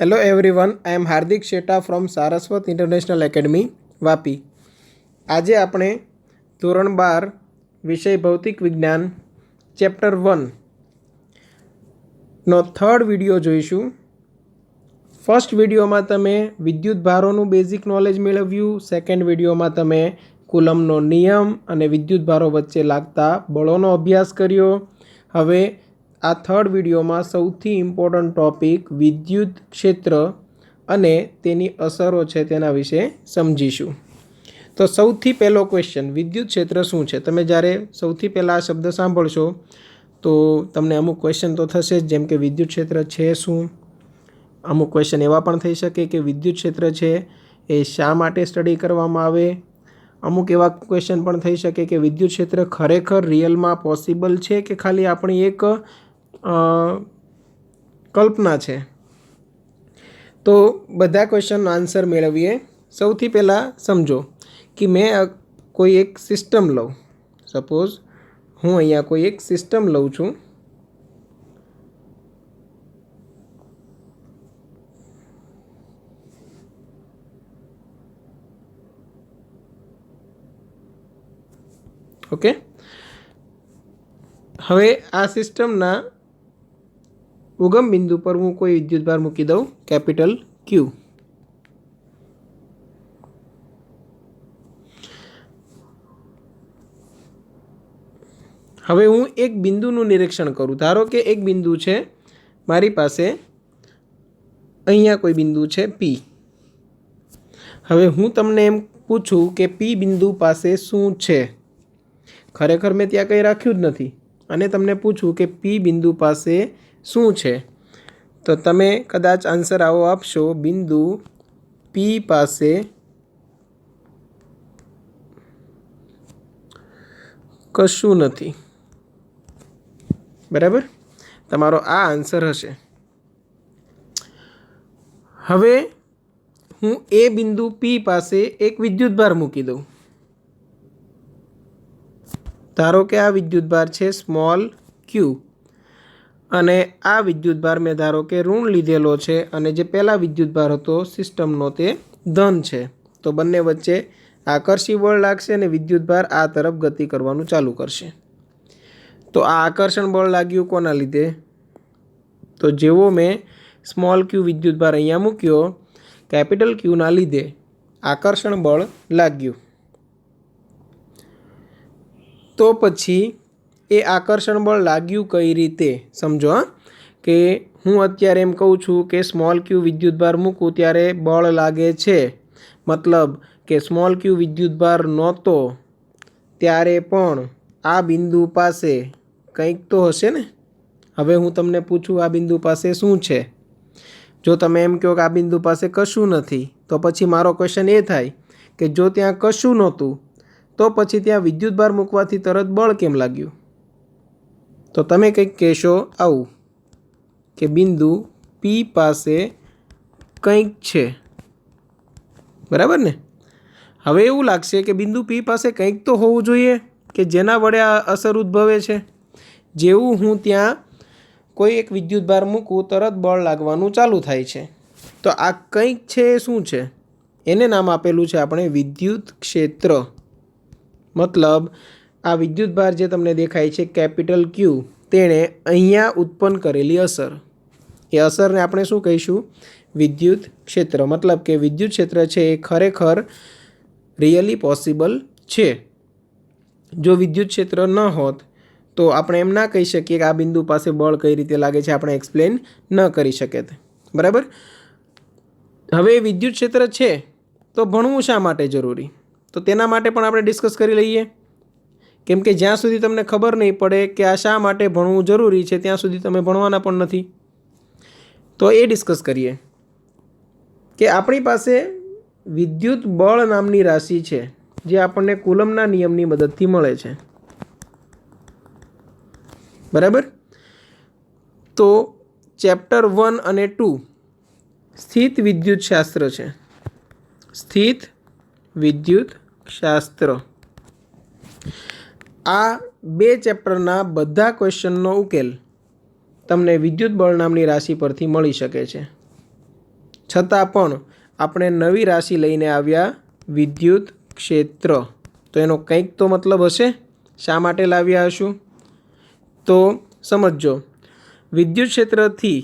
Hello everyone, I am Hardik Sheta from Saraswat International Academy, Vapi. આજે આપણે ધોરણ 12 વિષય ભૌતિક વિજ્ઞાન ચેપ્ટર 1 નો થર્ડ વિડીયો જોઈશું. ફર્સ્ટ વિડીયોમાં તમે વિદ્યુત ભારોનું બેઝિક નોલેજ મેળવ્યું. સેકન્ડ વિડીયોમાં તમે કુલમનો નિયમ અને વિદ્યુત ભારો વચ્ચે લાગતા બળોનો અભ્યાસ કર્યો. હવે આ થર્ડ વિડીયોમાં સૌથી ઇમ્પોર્ટન્ટ ટૉપિક વિદ્યુત ક્ષેત્ર અને તેની અસરો છે તેના વિશે સમજીશું. તો સૌથી પહેલો ક્વેશ્ચન, વિદ્યુત ક્ષેત્ર શું છે? તમે જ્યારે સૌથી પહેલાં આ શબ્દ સાંભળશો તો તમને અમુક ક્વેશ્ચન તો થશે જ, જેમ કે વિદ્યુત ક્ષેત્ર છે શું? અમુક ક્વેશ્ચન એવા પણ થઈ શકે કે વિદ્યુત ક્ષેત્ર છે એ શા માટે સ્ટડી કરવામાં આવે? અમુક એવા ક્વેશ્ચન પણ થઈ શકે કે વિદ્યુત ક્ષેત્ર ખરેખર રિયલમાં પોસિબલ છે કે ખાલી આપણી એક કલ્પના છે? તો બધા ક્વેશ્ચનનો આન્સર મેળવીએ. સૌથી પહેલાં સમજો કે મેં કોઈ એક સિસ્ટમ લઉં. સપોઝ હું અહીંયા કોઈ એક સિસ્ટમ લઉં છું. ઓકે, હવે આ સિસ્ટમના ઉગમ બિંદુ પર હું કોઈ વિદ્યુતભાર મૂકી દઉં, કેપિટલ ક્યુ. હવે હું એક બિંદુનું નિરીક્ષણ કરું. ધારો કે એક બિંદુ છે મારી પાસે, અહીંયા કોઈ બિંદુ છે પી. હવે હું તમને એમ પૂછું કે પી બિંદુ પાસે શું છે? ખરેખર મેં ત્યાં કંઈ રાખ્યું જ નથી અને તમને પૂછું કે પી બિંદુ પાસે શું છે, તો તમે કદાચ આન્સર આવો આપશો, બિંદુ પી પાસે કશું નથી. બરાબર, તમારો આ આન્સર હશે. હવે હું એ બિંદુ પી પાસે એક વિદ્યુતભાર મૂકી દઉં. ધારો કે આ વિદ્યુતભાર છે સ્મોલ ક્યુ અને આ વિદ્યુતભાર મેં ધારો કે ઋણ લીધેલો છે અને જે પહેલાં વિદ્યુતભાર હતો સિસ્ટમનો તે ધન છે. તો બંને વચ્ચે આકર્ષી બળ લાગશે અને વિદ્યુતભાર આ તરફ ગતિ કરવાનું ચાલુ કરશે. તો આ આકર્ષણ બળ લાગ્યું કોના લીધે? તો જેવો મેં સ્મોલ ક્યુ વિદ્યુતભાર અહીંયા મૂક્યો, કેપિટલ ક્યુના લીધે આકર્ષણ બળ લાગ્યું. તો પછી એ આકર્ષણ બળ લાગ્યું કઈ રીતે? સમજો હા, કે હું અત્યારે એમ કહું છું કે સ્મોલ ક્યુ વિદ્યુતભાર મૂકું ત્યારે બળ લાગે છે. મતલબ કે સ્મોલ ક્યુ વિદ્યુતભાર નહોતો ત્યારે પણ આ બિંદુ પાસે કંઈક તો હશે ને. હવે હું તમને પૂછું આ બિંદુ પાસે શું છે? જો તમે એમ કહો કે આ બિંદુ પાસે કશું નથી, તો પછી મારો ક્વેશ્ચન એ થાય કે જો ત્યાં કશું નહોતું તો પછી ત્યાં વિદ્યુતભાર મૂકવાથી તરત બળ કેમ લાગ્યું? તો તમે કંઈક કહેશો આવું કે બિંદુ પી પાસે કંઈક છે. બરાબર ને? હવે એવું લાગશે કે બિંદુ પી પાસે કંઈક તો હોવું જોઈએ કે જેના વડે આ અસર ઉદ્ભવે છે. જેવું હું ત્યાં કોઈ એક વિદ્યુતભાર મૂકું તરત બળ લાગવાનું ચાલુ થાય છે. તો આ કંઈક છે એ શું છે? એને નામ આપેલું છે આપણે વિદ્યુત ક્ષેત્ર. મતલબ આ વિદ્યુતભાર જે તમને દેખાય છે કેપિટલ ક્યુ, તેણે અહીંયા ઉત્પન્ન કરેલી અસર, એ અસરને આપણે શું કહીશું? વિદ્યુત ક્ષેત્ર. મતલબ કે વિદ્યુત ક્ષેત્ર છે એ ખરેખર રિયલી પોસિબલ છે. જો વિદ્યુત ક્ષેત્ર ન હોત તો આપણે એમ ના કહી શકીએ કે આ બિંદુ પાસે બળ કઈ રીતે લાગે છે, આપણે એક્સપ્લેન ન કરી શકીએ. બરાબર. હવે વિદ્યુત ક્ષેત્ર છે તો ભણવું શા માટે જરૂરી? તો તેના માટે પણ આપણે ડિસ્કસ કરી લઈએ. કેમ કે જ્યાં સુધી તમને ખબર નહીં પડે કે આ શા માટે ભણવું જરૂરી છે ત્યાં સુધી તમે ભણવાના પણ નથી. તો એ ડિસ્કસ કરીએ કે આપણી પાસે વિદ્યુત બળ નામની રાશિ છે જે આપણને કુલમના નિયમની મદદથી મળે છે. બરાબર. તો ચેપ્ટર 1 અને 2 સ્થિત વિદ્યુત શાસ્ત્ર છે. સ્થિત વિદ્યુત શાસ્ત્ર. આ બે ચેપ્ટરના બધા ક્વેશ્ચનનો ઉકેલ તમને વિદ્યુત બળ નામની રાશિ પરથી મળી શકે છે. છતાં પણ આપણે નવી રાશિ લઈને આવ્યા વિદ્યુત ક્ષેત્ર. તો એનો કંઈક તો મતલબ હશે. શા માટે લાવ્યા હશું? તો સમજો, વિદ્યુત ક્ષેત્રથી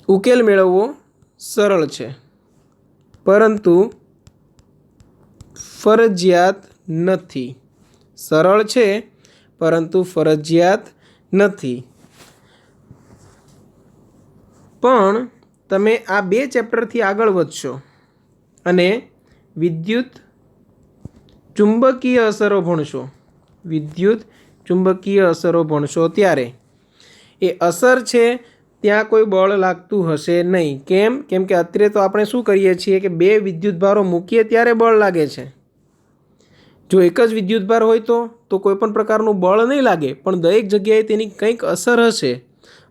ઉકેલ મેળવવો સરળ છે, પરંતુ ફરજિયાત નથી. સરળ છે પરંતુ ફરજિયાત નથી. પણ તમે આ 2 ચેપ્ટરથી આગળ વધશો અને વિદ્યુત ચુંબકીય અસરો ભણશો. વિદ્યુત ચુંબકીય અસરો ભણશો ત્યારે એ અસર છે ત્યાં કોઈ બળ લાગતું હશે નહીં. કેમ? કેમ કે અત્યારે તો આપણે શું કરીએ છીએ કે 2 વિદ્યુતભારો મૂકીએ ત્યારે બળ લાગે છે. જો એક જ વિદ્યુતભાર હોય તો કોઈ પણ પ્રકારનું બળ નહીં લાગે, પણ દરેક જગ્યાએ તેની કંઈક અસર હશે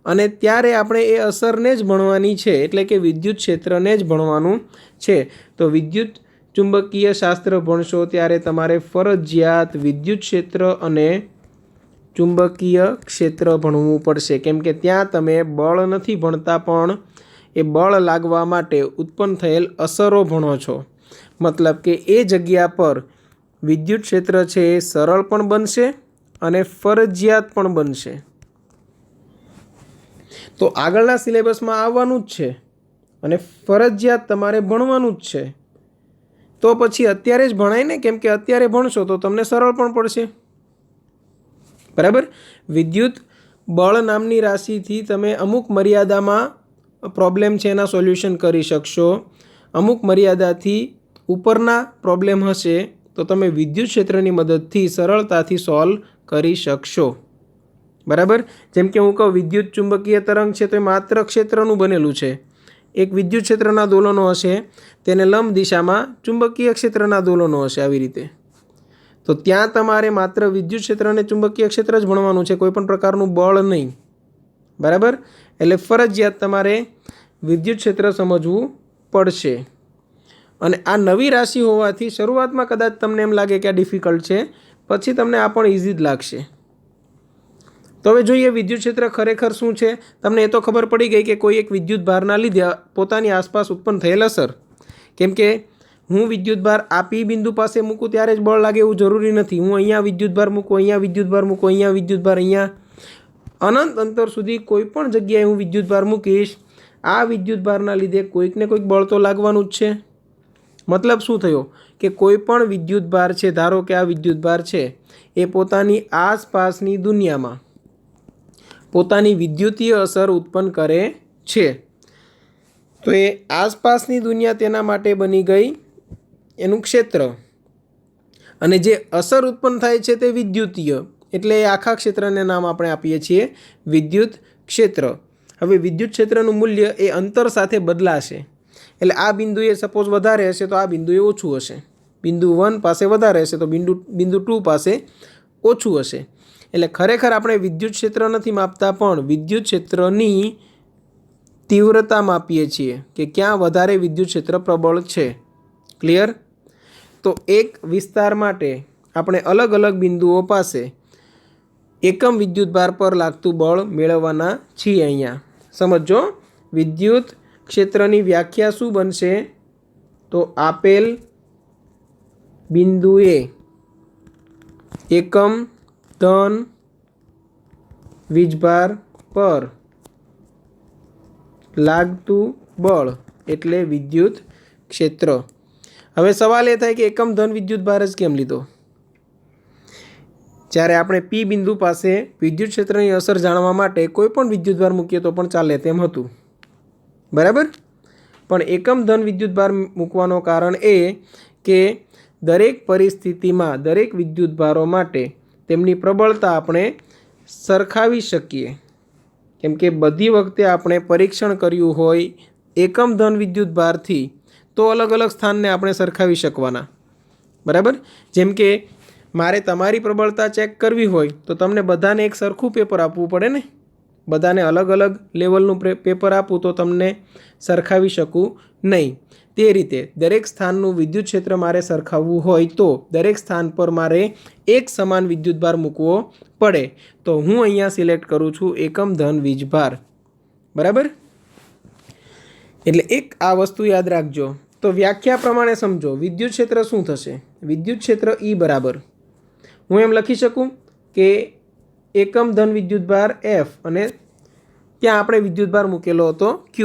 અને ત્યારે આપણે એ અસરને જ ભણવાની છે, એટલે કે વિદ્યુત ક્ષેત્રને જ ભણવાનું છે. તો વિદ્યુત ચુંબકીય શાસ્ત્ર ભણશો ત્યારે તમારે ફરજિયાત વિદ્યુત ક્ષેત્ર અને ચુંબકીય ક્ષેત્ર ભણવું પડશે. કેમ કે ત્યાં તમે બળ નથી ભણતા, પણ એ બળ લાગવા માટે ઉત્પન્ન થયેલ અસરો ભણો છો. મતલબ કે એ જગ્યા પર વિદ્યુત ક્ષેત્ર છે એ સરળ પણ બનશે અને ફરજિયાત પણ બનશે. તો આગળના સિલેબસમાં આવવાનું જ છે અને ફરજિયાત તમારે ભણવાનું જ છે. તો પછી અત્યારે જ ભણાય ને, કેમ કે અત્યારે ભણશો તો તમને સરળ પણ પડશે. બરાબર? વિદ્યુત બળ નામની રાશિથી તમે અમુક મર્યાદામાં પ્રોબ્લેમ છે એના સોલ્યુશન કરી શકશો. અમુક મર્યાદાથી ઉપરના પ્રોબ્લેમ હશે તો તમે વિદ્યુત ક્ષેત્રની મદદથી સરળતાથી સોલ્વ કરી શકશો. બરાબર? જેમ કે હું કહું વિદ્યુત ચુંબકીય તરંગ છે તો એ માત્ર ક્ષેત્રનું બનેલું છે. એક વિદ્યુત ક્ષેત્રના દોલનો હશે, તેને લંબ દિશામાં ચુંબકીય ક્ષેત્રના દોલનો હશે, આવી રીતે. તો ત્યાં તમારે માત્ર વિદ્યુત ક્ષેત્ર અને ચુંબકીય ક્ષેત્ર જ ભણવાનું છે, કોઈ પણ પ્રકારનું બળ નહીં. બરાબર? એટલે ફરજિયાત તમારે વિદ્યુત ક્ષેત્ર સમજવું પડશે. અને આ નવી રાશિ હોવાથી શરૂઆતમાં કદાચ તમને એમ લાગે કે આ ડિફિકલ્ટ છે, પછી તમને આ પણ ઇઝી જ લાગશે. તો હવે જોઈએ વિદ્યુત ક્ષેત્ર ખરેખર શું છે. તમને એ તો ખબર પડી ગઈ કે કોઈ એક વિદ્યુત ભારના લીધે પોતાની આસપાસ ઉત્પન્ન થયેલ અસર. કેમ કે હું વિદ્યુતભાર આ પી બિંદુ પાસે મૂકું ત્યારે જ બળ લાગે એવું જરૂરી નથી. હું અહીંયા વિદ્યુતભાર મૂકું, અહીંયા વિદ્યુતભાર મૂકું, અહીંયા વિદ્યુતભાર, અહીંયા અનંત અંતર સુધી કોઈ પણ જગ્યાએ હું વિદ્યુતભાર મૂકીશ, આ વિદ્યુતભારના લીધે કોઈક ને કોઈક બળ તો લાગવાનું જ છે. મતલબ શું થયો કે કોઈ પણ વિદ્યુતભાર છે, ધારો કે આ વિદ્યુતભાર છે, એ પોતાની આસપાસની દુનિયામાં પોતાની વિદ્યુતીય અસર ઉત્પન્ન કરે છે. તો એ આસપાસની દુનિયા તેના માટે બની ગઈ એનું ક્ષેત્ર, અને જે અસર ઉત્પન્ન થાય છે તે વિદ્યુતીય, એટલે એ આખા ક્ષેત્રને નામ આપણે આપીએ છીએ વિદ્યુત ક્ષેત્ર. હવે વિદ્યુત ક્ષેત્રનું મૂલ્ય એ અંતર સાથે બદલાશે. એટલે આ બિંદુએ સપોઝ વધારે હશે તો આ બિંદુએ ઓછું હશે. બિંદુ 1 પાસે વધારે હશે તો બિંદુ 2 પાસે ઓછું હશે. એટલે ખરેખર આપણે વિદ્યુત ક્ષેત્ર નથી માપતા, પણ વિદ્યુત ક્ષેત્રની તીવ્રતા માપીએ છીએ કે ક્યાં વધારે વિદ્યુત ક્ષેત્ર પ્રબળ છે. ક્લિયર? તો એક વિસ્તાર માટે આપણે અલગ અલગ બિંદુઓ પાસે એકમ વિદ્યુતભાર પર લાગતું બળ મેળવવાના છીએ. અહીંયા સમજો, વિદ્યુત ક્ષેત્રની વ્યાખ્યા શું બનશે? તો આપેલ બિંદુએ એકમ ધન વીજભાર પર લાગતું બળ એટલે વિદ્યુત ક્ષેત્ર. હવે સવાલ એ થાય કે એકમ ધન વિદ્યુતભાર જ કેમ લીધો? જ્યારે આપણે પી બિંદુ પાસે વિદ્યુત ક્ષેત્રની અસર જાણવા માટે કોઈ પણ વિદ્યુતભાર મૂકીએ તો પણ ચાલે તેમ હતું. બરાબર? પણ એકમ ધન વિદ્યુતભાર મૂકવાનું કારણ એ કે દરેક પરિસ્થિતિમાં દરેક વિદ્યુતભારો માટે તેમની પ્રબળતા આપણે સરખાવી શકીએ. કેમ કે બધી વખતે આપણે પરીક્ષણ કર્યું હોય એકમ ધન વિદ્યુતભારથી તો અલગ અલગ સ્થાનને આપણે સરખાવી શકવાના. બરાબર? જેમ કે મારે તમારી પ્રબળતા ચેક કરવી હોય તો તમને બધાને એક સરખું પેપર આપવું પડે ને. બધાને અલગ અલગ લેવલનું પેપર આપું તો તમને સરખાવી શકું નહીં. તે રીતે દરેક સ્થાનનું વિદ્યુત ક્ષેત્ર મારે સરખાવવું હોય તો દરેક સ્થાન પર મારે એક સમાન વિદ્યુતભાર મૂકવો પડે. તો હું અહીંયા સિલેક્ટ કરું છું એકમ ધન વીજભાર. બરાબર? એટલે એક આ વસ્તુ યાદ રાખજો। તો વ્યાખ્યા પ્રમાણે સમજો વિદ્યુત ક્ષેત્ર શું થશે। વિદ્યુત ક્ષેત્ર E બરાબર હું એમ લખી શકું કે એકમ ધન વિદ્યુતભાર F અને ત્યાં આપણે વિદ્યુતભાર મૂકેલો હતો Q।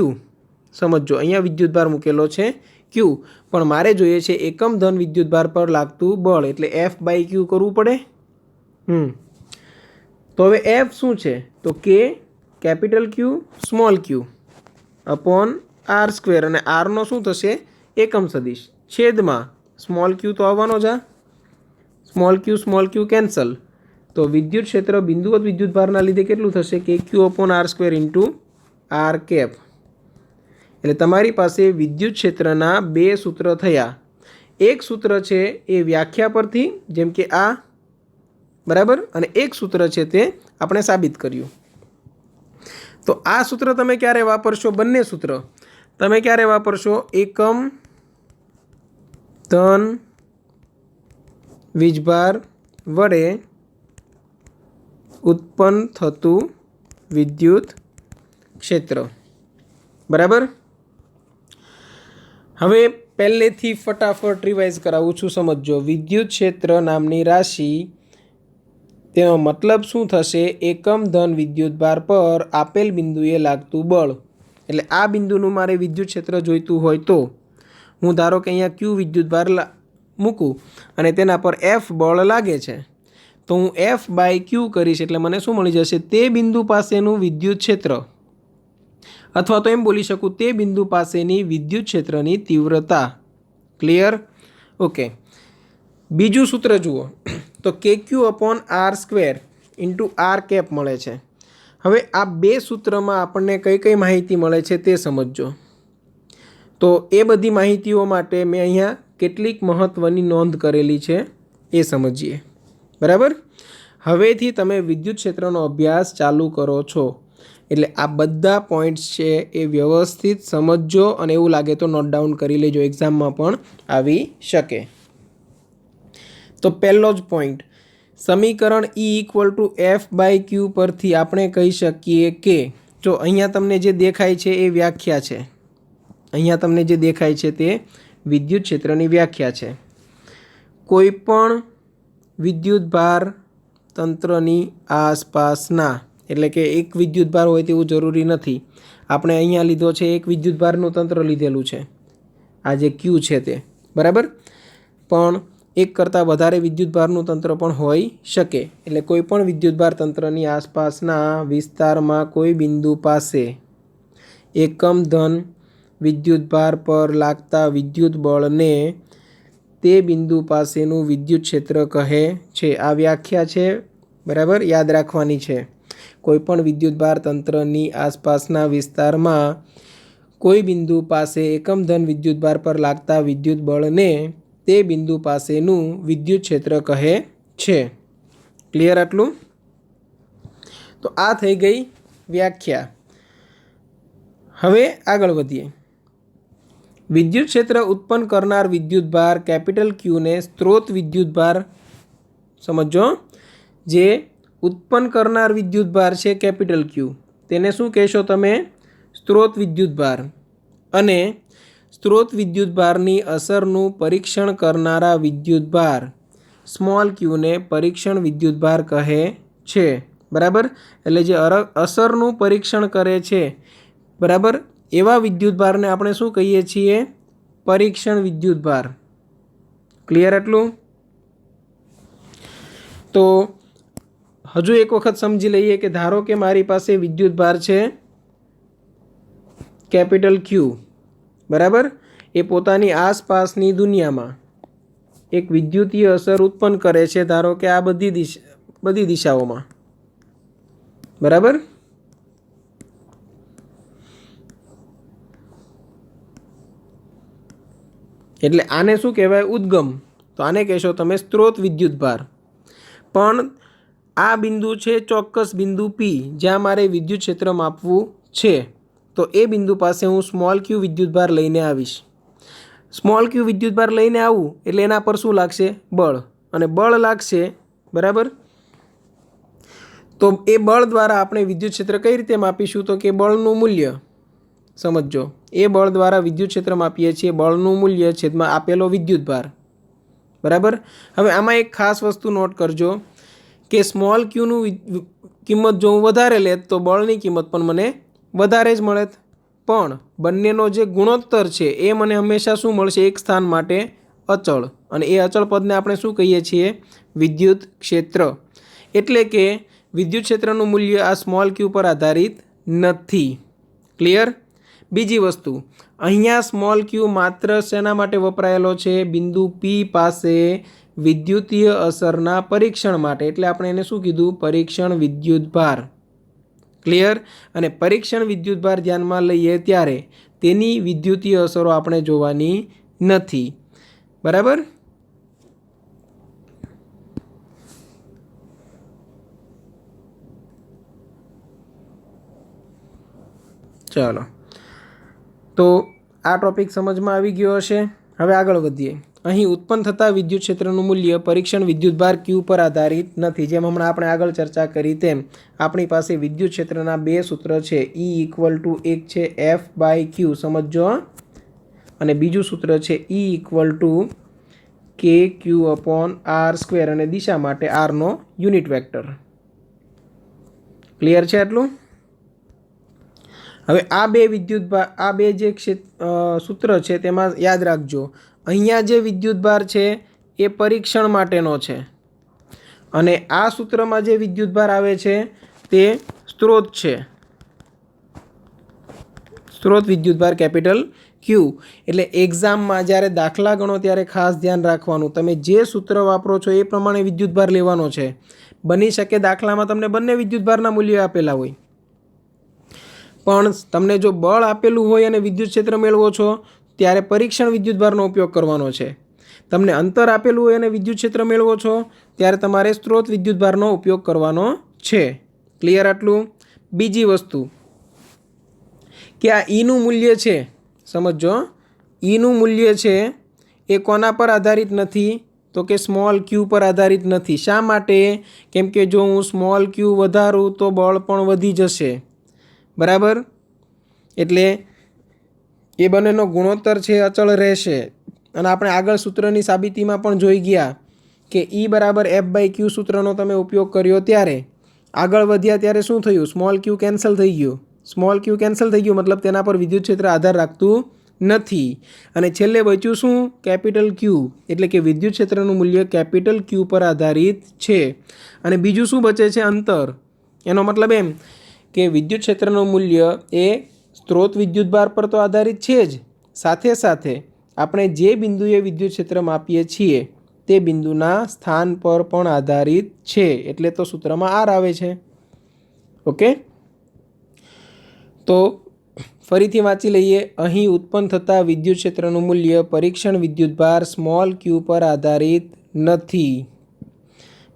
સમજો અહીંયા વિદ્યુતભાર મૂકેલો છે Q, પણ મારે જોઈએ છે એકમ ધન વિદ્યુતભાર પર લાગતું બળ, એટલે F/Q કરવું પડે। તો હવે F શું છે? તો K capital Q small q upon R², અને Rનો શું થશે? એકમ સદિશ છેદમાં સ્મોલ q તો આવવાનો જ, સ્મોલ q કેન્સલ। તો વિદ્યુત ક્ષેત્ર બિંદુવત વિદ્યુતભારના લીધે કેટલું થશે? KQ/R² into R cap. એટલે તમારી પાસે વિદ્યુત ક્ષેત્રના બે સૂત્ર થયા। એક સૂત્ર છે એ વ્યાખ્યા પરથી, જેમ કે આ બરાબર, અને એક સૂત્ર છે તે આપણે સાબિત કર્યું। તો આ સૂત્ર તમે ક્યારે વાપરશો? બંને સૂત્ર તમે ક્યારે વાપરશો? એકમ ધન વીજભાર વડે ઉત્પન્ન થતું વિદ્યુત ક્ષેત્ર, બરાબર। હવે પહેલેથી ફટાફટ રિવાઇઝ કરાવું છું, સમજો। વિદ્યુત ક્ષેત્ર નામની રાશિ, તેનો મતલબ શું થશે? એકમ ધન વિદ્યુતભાર પર આપેલ બિંદુએ લાગતું બળ। એટલે આ બિંદુનું મારે વિદ્યુત ક્ષેત્ર જોઈતું હોય તો હું ધારો કે અહીંયા Q વિદ્યુતભાર મૂકું અને તેના પર F બળ લાગે છે, તો હું F/Q કરીશ એટલે મને શું મળી જશે? તે બિંદુ પાસેનું વિદ્યુત ક્ષેત્ર, અથવા તો એમ બોલી શકું તે બિંદુ પાસેની વિદ્યુત ક્ષેત્રની તીવ્રતા। ક્લિયર? ઓકે। બીજું સૂત્ર જુઓ તો KQ/R² ઇન્ટુ R કેપ મળે છે। હવે આ બે સૂત્રમાં આપણને કઈ કઈ માહિતી મળે છે તે સમજો। તો એ બધી માહિતીઓ માટે મેં અહીંયા કેટલીક મહત્ત્વની નોંધ કરેલી છે એ સમજીએ, બરાબર। હવેથી તમે વિદ્યુત ક્ષેત્રનો અભ્યાસ ચાલુ કરો છો, એટલે આ બધા પોઈન્ટ્સ છે એ વ્યવસ્થિત સમજજો, અને એવું લાગે તો નોટ ડાઉન કરી લેજો, એક્ઝામમાં પણ આવી શકે। તો પહેલો જ પોઈન્ટ, સમીકરણ E=F/Q પરથી આપણે કહી શકીએ કે, જો અહીંયા તમને જે દેખાય છે એ વ્યાખ્યા છે, અહીંયા તમને જે દેખાય છે તે વિદ્યુત ક્ષેત્રની વ્યાખ્યા છે। કોઈ પણ વિદ્યુતભાર તંત્રની આસપાસના, એટલે કે એક વિદ્યુતભાર હોય તેવું જરૂરી નથી, આપણે અહીંયા લીધો છે એક વિદ્યુતભારનું તંત્ર લીધેલું છે, આ જે Q છે તે, બરાબર, પણ એક કરતાં વધારે વિદ્યુતભારનું તંત્ર પણ હોઈ શકે। એટલે કોઈ પણ વિદ્યુતભાર તંત્રની આસપાસના વિસ્તારમાં કોઈ બિંદુ પાસે એકમ ધન વિદ્યુતભાર પર લાગતા વિદ્યુત બળને તે બિંદુ પાસેનું વિદ્યુત ક્ષેત્ર કહે છે। આ વ્યાખ્યા છે, બરાબર, યાદ રાખવાની છે। કોઈ પણ વિદ્યુતભાર તંત્રની આસપાસના વિસ્તારમાં કોઈ બિંદુ પાસે એકમ ધન વિદ્યુતભાર પર લાગતા વિદ્યુત બળને તે બિંદુ પાસેનું વિદ્યુત ક્ષેત્ર કહે છે। ક્લિયર આટલું? તો આ થઈ ગઈ વ્યાખ્યા। હવે આગળ વધીએ। વિદ્યુત ક્ષેત્ર ઉત્પન્ન કરનાર વિદ્યુતભાર કેપિટલ Qને સ્ત્રોત વિદ્યુતભાર, સમજો, જે ઉત્પન્ન કરનાર વિદ્યુતભાર છે કેપિટલ Q, તેને શું કહેશો તમે? સ્ત્રોત વિદ્યુતભાર। અને સ્ત્રોત વિદ્યુતભારની અસરનું પરીક્ષણ કરનારા વિદ્યુતભાર સ્મોલ qને પરીક્ષણ વિદ્યુતભાર કહે છે, બરાબર। એટલે જે અસરનું પરીક્ષણ કરે છે, બરાબર, એવા વિદ્યુતભારને આપણે શું કહીએ છીએ? પરીક્ષણ વિદ્યુતભાર। ક્લિયર આટલું? તો હજુ એક વખત સમજી લઈએ કે ધારો કે મારી પાસે વિદ્યુતભાર છે કેપિટલ Q, બરાબર, એ પોતાની આસપાસની દુનિયામાં એક વિદ્યુતીય અસર ઉત્પન્ન કરે છે, ધારો કે આ બધી દિશાઓમાં, બરાબર। એટલે આને શું કહેવાય? ઉદ્ગમ। તો આને કહેશો તમે સ્ત્રોત વિદ્યુતભાર। પણ આ બિંદુ છે ચોક્કસ બિંદુ P, જ્યાં મારે વિદ્યુત ક્ષેત્ર માપવું છે, તો એ બિંદુ પાસે હું સ્મોલ q વિદ્યુતભાર લઈને આવીશ। સ્મોલ q વિદ્યુતભાર લઈને આવું એટલે એના પર શું લાગશે? બળ। અને બળ લાગશે, બરાબર, તો એ બળ દ્વારા આપણે વિદ્યુત ક્ષેત્ર કઈ રીતે માપીશું? તો કે બળનું મૂલ્ય समझो ए बळ द्वारा विद्युत क्षेत्र मापीए छीए बळनुं मूल्य छेदमां आपेलो विद्युतभार बराबर। हवे आमां एक खास वस्तु नोट करजो कि स्मॉल क्यूનું किंमत जो વધારે લેત તો બળની કિંમત પણ મને વધારે જ મળે, પણ બંનેનો જે ગુણોત્તર છે એ મને હંમેશા શું મળશે? એક સ્થાન માટે અચળ, અને એ અચળ પદને આપણે શું કહીએ છીએ? વિદ્યુત ક્ષેત્ર। એટલે કે વિદ્યુત ક્ષેત્રનું મૂલ્ય આ સ્મોલ ક્યુ પર આધારિત નથી। ક્લિયર? બીજી વસ્તુ, અહીંયા સ્મોલ ક્યુ માત્ર શેના માટે વપરાયેલો છે? બિંદુ પી પાસે વિદ્યુતીય અસરના પરીક્ષણ માટે, એટલે આપણે એને શું કીધું? પરીક્ષણ વિદ્યુતભાર। ક્લિયર? અને પરીક્ષણ વિદ્યુતભાર ધ્યાનમાં લઈએ ત્યારે તેની વિદ્યુતીય અસરો આપણે જોવાની નથી, બરાબર? ચાલો, તો આ ટોપિક સમજમાં આવી ગયો હશે। હવે આગળ વધીએ। અહીં ઉત્પન્ન થતા વિદ્યુત ક્ષેત્રનું મૂલ્ય પરીક્ષણ વિદ્યુતભાર ક્યુ પર આધારિત નથી। જેમ હમણાં આપણે આગળ ચર્ચા કરી તેમ આપણી પાસે વિદ્યુત ક્ષેત્રના બે સૂત્ર છે। E = એક છે F/Q, સમજો, અને બીજું સૂત્ર છે E = KQ/R², અને દિશા માટે R નો યુનિટ વેક્ટર। ક્લિયર છે આટલું? હવે આ બે વિદ્યુતભાર, આ બે જે સૂત્ર છે તેમાં યાદ રાખજો, અહીંયા જે વિદ્યુતભાર છે એ પરીક્ષણ માટેનો છે, અને આ સૂત્રમાં જે વિદ્યુતભાર આવે છે તે સ્ત્રોત છે, સ્ત્રોત વિદ્યુતભાર કેપિટલ ક્યુ। એટલે એક્ઝામમાં જ્યારે દાખલા ગણો ત્યારે ખાસ ધ્યાન રાખવાનું, તમે જે સૂત્ર વાપરો છો એ પ્રમાણે વિદ્યુતભાર લેવાનો છે। બની શકે દાખલામાં તમને બંને વિદ્યુતભારના મૂલ્યો આપેલા હોય, પણ તમને જો બળ આપેલું હોય અને વિદ્યુત ક્ષેત્ર મેળવો છો ત્યારે પરીક્ષણ વિદ્યુતભારનો ઉપયોગ કરવાનો છે। તમને અંતર આપેલું હોય અને વિદ્યુત ક્ષેત્ર મેળવો છો ત્યારે તમારે સ્ત્રોત વિદ્યુતભારનો ઉપયોગ કરવાનો છે। ક્લિયર આટલું? બીજી વસ્તુ કે આ ઈનું મૂલ્ય છે, સમજો, ઈનું મૂલ્ય છે એ કોના પર આધારિત નથી? તો કે સ્મોલ ક્યુ પર આધારિત નથી। શા માટે? કેમ કે જો હું સ્મોલ ક્યુ વધારું તો બળ પણ વધી જશે, બરાબર? એટલે એ બંનેનો ગુણોત્તર છે અચળ રહેશે। અને આપણે આગળ સૂત્રની સાબિતીમાં પણ જોઈ ગયા કે E = F/Q સૂત્રનો તમે ઉપયોગ કર્યો ત્યારે આગળ વધ્યા ત્યારે શું થયું? સ્મોલ ક્યુ કેન્સલ થઈ ગયું। સ્મોલ ક્યુ કેન્સલ થઈ ગયું મતલબ તેના પર વિદ્યુત ક્ષેત્ર આધાર રાખતું નથી, અને છેલ્લે બચ્યું શું? કેપિટલ ક્યુ, એટલે કે વિદ્યુત ક્ષેત્રનું મૂલ્ય કેપિટલ ક્યુ પર આધારિત છે। અને બીજું શું બચે છે? અંતર। એનો મતલબ એમ કે વિદ્યુત ક્ષેત્રનું મૂલ્ય એ સ્ત્રોત વિદ્યુતભાર પર તો આધારિત છે જ, સાથે સાથે આપણે જે બિંદુએ વિદ્યુત ક્ષેત્ર માપીએ છીએ તે બિંદુના સ્થાન પર પણ આધારિત છે, એટલે તો સૂત્રમાં R આવે છે। ઓકે, તો ફરીથી વાંચી લઈએ। અહીં ઉત્પન્ન થતા વિદ્યુત ક્ષેત્રનું મૂલ્ય પરીક્ષણ વિદ્યુતભાર સ્મોલ ક્યુ પર આધારિત નથી।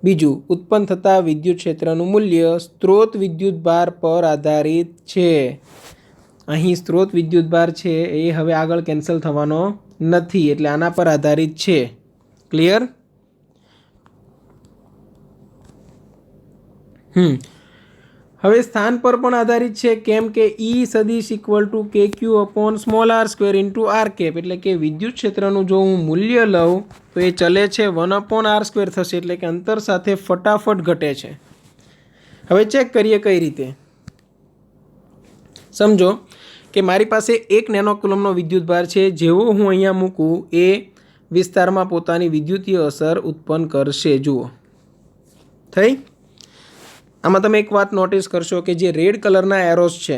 બીજું, ઉત્પન્ન થતા વિદ્યુત ક્ષેત્રનું મૂલ્ય સ્ત્રોત વિદ્યુતભાર પર આધારિત છે। અહીં સ્ત્રોત વિદ્યુતભાર છે એ હવે આગળ કેન્સલ થવાનો નથી, એટલે આના પર આધારિત છે। ક્લિયર? હવે સ્થાન પર પણ આધારિત છે, કેમ કે E સદિશ = KQ/r² એટલે કે વિદ્યુત ક્ષેત્રનું જો હું મૂલ્ય લઉં તો એ ચલે છે 1/r² થશે, એટલે કે અંતર સાથે ફટાફટ ઘટે છે। હવે ચેક કરીએ કઈ રીતે। સમજો કે મારી પાસે 1 નેનો કુલમનો વિદ્યુતભાર છે, જેવો હું અહીંયા મૂકું એ વિસ્તારમાં પોતાની વિદ્યુતીય અસર ઉત્પન્ન કરશે। જુઓ થઈ? આમાં તમે એક વાત નોટિસ કરશો કે જે રેડ કલરના એરોસ છે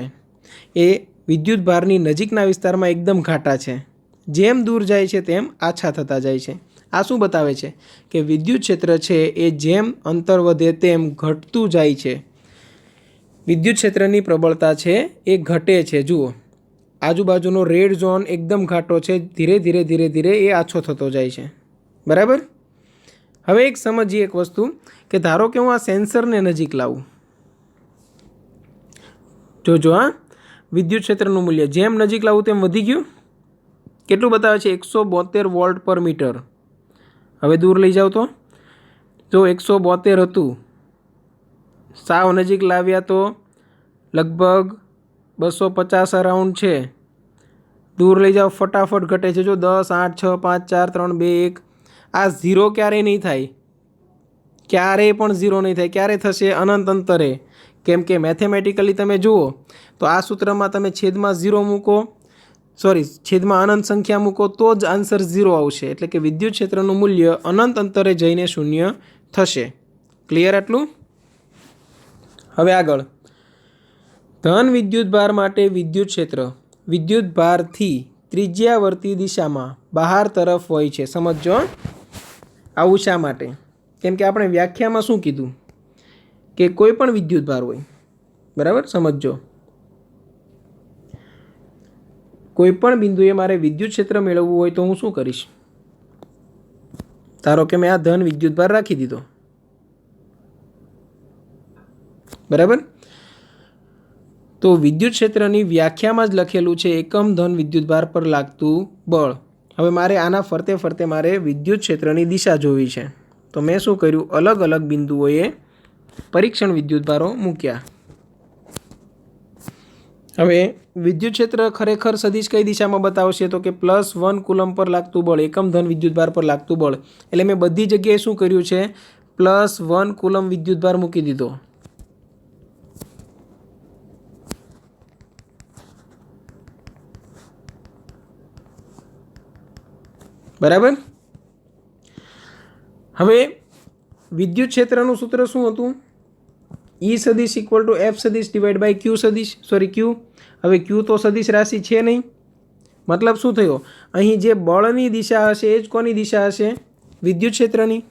એ વિદ્યુતભારની નજીકના વિસ્તારમાં એકદમ ઘાટા છે, જેમ દૂર જાય છે તેમ આછા થતા જાય છે। આ શું બતાવે છે? કે વિદ્યુત ક્ષેત્ર છે એ જેમ અંતર વધે તેમ ઘટતું જાય છે, વિદ્યુત ક્ષેત્રની પ્રબળતા છે એ ઘટે છે। જુઓ, આજુબાજુનો રેડ ઝોન એકદમ ઘાટો છે, ધીરે ધીરે ધીરે ધીરે એ આછો થતો જાય છે, બરાબર? હવે એક સમજીએ એક વસ્તુ કે ધારો કે હું આ સેન્સરને નજીક લાવું, જોજો હા, વિદ્યુત ક્ષેત્રનું મૂલ્ય જેમ નજીક લાવું તેમ વધી ગયું। કેટલું બતાવે છે? 172 વોલ્ટ/મીટર। હવે દૂર લઈ જાઓ તો જો 172 હતું, સાવ નજીક લાવ્યા તો લગભગ 250 અરાઉન્ડ છે, દૂર લઈ જાઓ ફટાફટ ઘટે છે। જો 10, 8, 6, 5, 4, 3, 2, 1 આ ઝીરો ક્યારેય નહીં થાય, ક્યારેય પણ ઝીરો નહીં થાય। ક્યારે થશે? અનંત અંતરે। કેમ કે મેથેમેટિકલી તમે જુઓ તો આ સૂત્રમાં તમે છેદમાં ઝીરો મૂકો, છેદમાં અનંત સંખ્યા મૂકો તો જ આન્સર ઝીરો આવશે, એટલે કે વિદ્યુત ક્ષેત્રનું મૂલ્ય અનંત અંતરે જઈને શૂન્ય થશે। ક્લિયર આટલું? હવે આગળ, ધન વિદ્યુત ભાર માટે વિદ્યુત ક્ષેત્ર વિદ્યુત ભારથી ત્રિજ્યાવર્તી દિશામાં બહાર તરફ હોય છે। સમજો આવું શા માટે? કેમ કે આપણે વ્યાખ્યામાં શું કીધું કે કોઈ પણ વિદ્યુત ભાર હોય, બરાબર? સમજો કોઈ પણ બિંદુએ મારે વિદ્યુત ક્ષેત્ર મેળવવું હોય તો હું શું કરીશ? ધારો કે મેં આ ધન વિદ્યુત ભાર રાખી દીધો, બરાબર? તો વિદ્યુત ક્ષેત્રની વ્યાખ્યામાં જ લખેલું છે એકમ ધન વિદ્યુત ભાર પર લાગતું બળ। હવે મારે આના ફરતે ફરતે મારે વિદ્યુત ક્ષેત્રની દિશા જોવી છે, તો મેં શું કર્યું? અલગ અલગ બિંદુઓએ પરીક્ષણ વિદ્યુત ભારો મૂક્યા। હવે વિદ્યુત ક્ષેત્ર ખરેખર સદિશ કઈ દિશામાં બતાવશે? તો કે +1 કુલમ પર લાગતું બળ, એકમ ધન વિદ્યુત ભાર પર લાગતું બળ। એટલે મેં બધી જગ્યાએ શું કર્યું છે? +1 કુલમ વિદ્યુત ભાર મૂકી દીધો, બરાબર? હવે વિદ્યુત ક્ષેત્રનું સૂત્ર શું હતું? E સદિશ ઇક્વલ ટુ F સદિશ ડિવાઈડ બાય Q સદિશ, Q। હવે Q તો સદિશ રાશિ છે નહીં, મતલબ શું થયો? અહીં જે બળની દિશા હશે એ જ કોની દિશા હશે? વિદ્યુત ક્ષેત્રની।